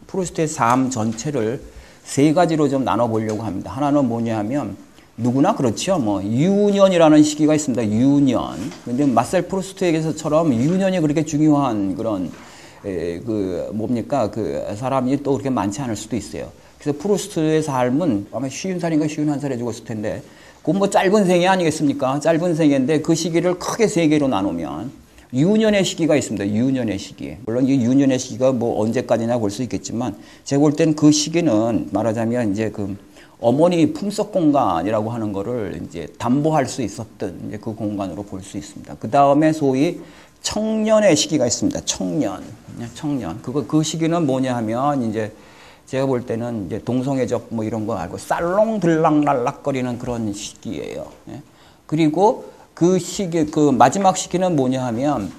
프루스트의 삶 전체를 세 가지로 좀 나눠보려고 합니다. 하나는 뭐냐 하면 누구나 그렇죠. 뭐 유년이라는 시기가 있습니다. 유년. 근데 마셀 프루스트에게서처럼 유년이 그렇게 중요한 그런 그 사람이 또 그렇게 많지 않을 수도 있어요. 그래서 프루스트의 삶은 아마 50살인가 51살에 죽었을 텐데 그건 뭐 짧은 생애 아니겠습니까? 짧은 생애인데 그 시기를 크게 세 개로 나누면 유년의 시기가 있습니다. 유년의 시기. 물론 이 유년의 시기가 뭐 언제까지나 볼 수 있겠지만 제가 볼 땐 그 시기는 말하자면 이제 그 어머니 품속 공간이라고 하는 거를 이제 담보할 수 있었던 이제 그 공간으로 볼 수 있습니다. 그 다음에 소위 청년의 시기가 있습니다. 청년. 그 시기는 뭐냐 하면 이제 제가 볼 때는 이제 동성애적 뭐 이런 거 알고 살롱들락날락거리는 그런 시기예요. 그리고 그 시기, 그 마지막 시기는 뭐냐 하면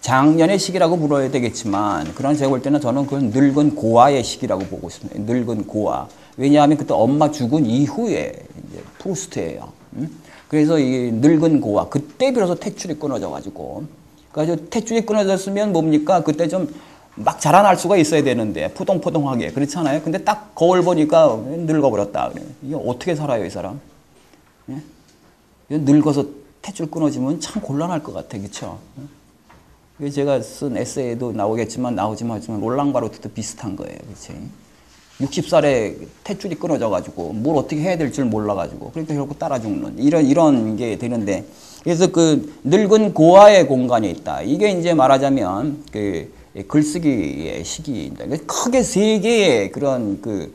장년의 시기라고 불러야 되겠지만 그런 제가 볼 때는 저는 그건 늙은 고아의 시기라고 보고 있습니다. 늙은 고아. 왜냐하면 그때 엄마 죽은 이후에 이제 프루스트예요. 그래서 이 늙은 고아 그때 비로소 탯줄이 끊어져가지고 그래서 탯줄이 끊어졌으면 뭡니까 그때 좀 막 자라날 수가 있어야 되는데 포동포동하게 그렇잖아요. 근데 딱 거울 보니까 늙어버렸다. 이게 어떻게 살아요 이 사람? 예? 늙어서 탯줄 끊어지면 참 곤란할 것 같아, 그렇죠? 제가 쓴 에세이에도 나오지만 롤랑 바로트도 비슷한 거예요, 그렇지? 60살에 탯줄이 끊어져가지고 뭘 어떻게 해야 될 줄 몰라가지고 그러니까 결국 따라 죽는 이런 게 되는데 그래서 그 늙은 고아의 공간이 있다. 이게 이제 말하자면 그 글쓰기의 시기입니다. 크게 세 개의 그런 그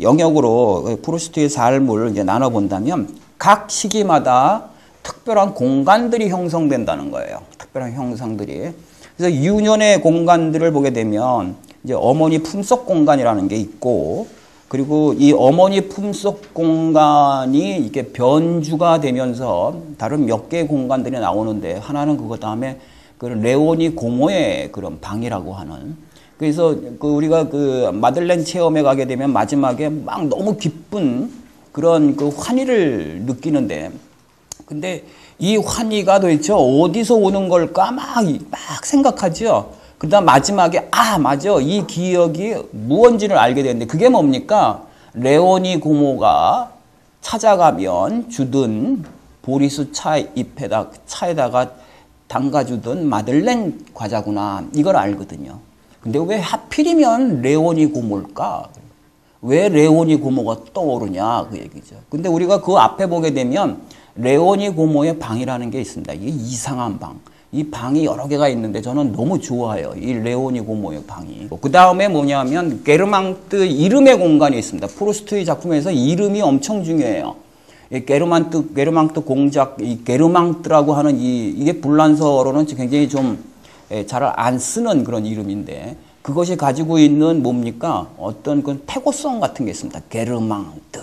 영역으로 프루스트의 삶을 이제 나눠본다면 각 시기마다 특별한 공간들이 형성된다는 거예요. 특별한 형상들이. 그래서 유년의 공간들을 보게 되면 이제 어머니 품속 공간이라는 게 있고 그리고 이 어머니 품속 공간이 이게 변주가 되면서 다른 몇 개의 공간들이 나오는데 하나는 그거 다음에 그 레오니 고모의 그런 방이라고 하는 그래서 그 우리가 그 마들렌 체험에 가게 되면 마지막에 막 너무 기쁜 그런 그 환희를 느끼는데 근데 이 환희가 도대체 어디서 오는 걸까 막 생각하죠. 그다음 마지막에 맞아 이 기억이 무언지를 알게 되는데 그게 뭡니까? 레오니 고모가 찾아가면 주던 보리수 차에다가 담가주던 마들렌 과자구나 이걸 알거든요. 근데 왜 하필이면 레오니 고모일까? 왜 레오니 고모가 떠오르냐 그 얘기죠. 근데 우리가 그 앞에 보게 되면 레오니 고모의 방이라는 게 있습니다. 이게 이상한 방. 이 방이 여러 개가 있는데 저는 너무 좋아요. 이 레오니 고모의 방이. 그 다음에 뭐냐면 게르망트 이름의 공간이 있습니다. 프루스트의 작품에서 이름이 엄청 중요해요. 게르망트 공작, 이 게르망트라고 하는 이게 불란서어로는 굉장히 좀 잘 안 쓰는 그런 이름인데 그것이 가지고 있는 뭡니까? 어떤 그 태고성 같은 게 있습니다. 게르망트.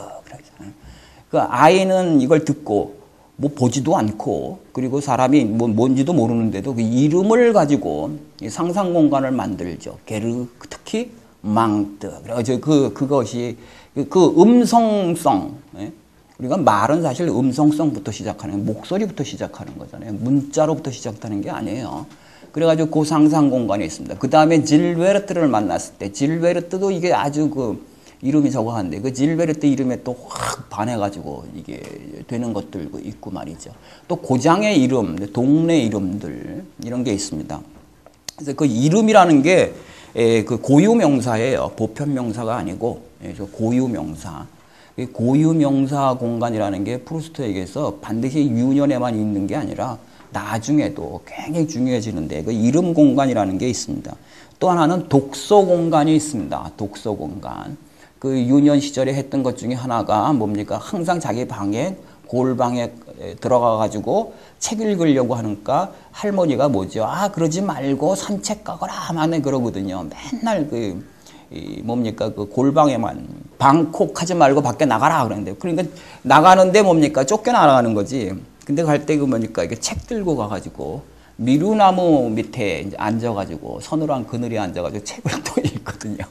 그 아이는 이걸 듣고 뭐 보지도 않고 그리고 사람이 뭔지도 모르는데도 그 이름을 가지고 상상 공간을 만들죠. 특히 망트. 그래서 그것이 그 음성성. 우리가 말은 사실 음성성부터 시작하는 목소리부터 시작하는 거잖아요. 문자로부터 시작하는 게 아니에요. 그래가지고 그 상상 공간이 있습니다. 그 다음에 질베르트를 만났을 때 질베르트도 이게 아주 그 이름이 저거 한데 그 질베르트 이름에 또 확 반해가지고 이게 되는 것들도 있고 말이죠. 또 고장의 이름, 동네 이름들 이런 게 있습니다. 그래서 그 이름이라는 게 그 고유명사예요. 보편명사가 아니고 고유명사. 고유명사 공간이라는 게 프루스트에게서 반드시 유년에만 있는 게 아니라 나중에도 굉장히 중요해지는데 그 이름 공간이라는 게 있습니다. 또 하나는 독서 공간이 있습니다. 독서 공간. 그 유년 시절에 했던 것 중에 하나가 뭡니까? 항상 자기 방에 골방에 들어가 가지고 책 읽으려고 하니까 할머니가 뭐죠? 그러지 말고 산책 가거라 만에 그러거든요. 맨날 뭡니까? 그 골방에만 방콕하지 말고 밖에 나가라 그러는데 그러니까 나가는데 뭡니까? 쫓겨나가는 거지. 근데 갈 때 그 뭡니까? 이게 책 들고 가가지고 미루나무 밑에 이제 앉아가지고 서늘한 그늘에 앉아가지고 책을 또 읽거든요.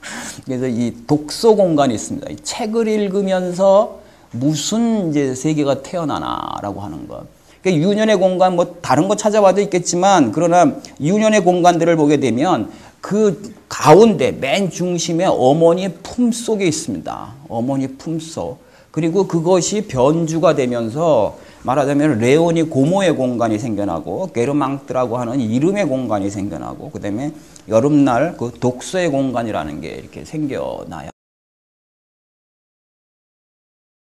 그래서 이 독서 공간이 있습니다. 이 책을 읽으면서 무슨 이제 세계가 태어나나라고 하는 것. 그러니까 유년의 공간 뭐 다른 거 찾아봐도 있겠지만 그러나 유년의 공간들을 보게 되면 그 가운데 맨 중심에 어머니 품속에 있습니다. 어머니 품속. 그리고 그것이 변주가 되면서 말하자면 레오니 고모의 공간이 생겨나고 게르망트라고 하는 이름의 공간이 생겨나고 그다음에 여름날 그 독서의 공간이라는 게 이렇게 생겨나요.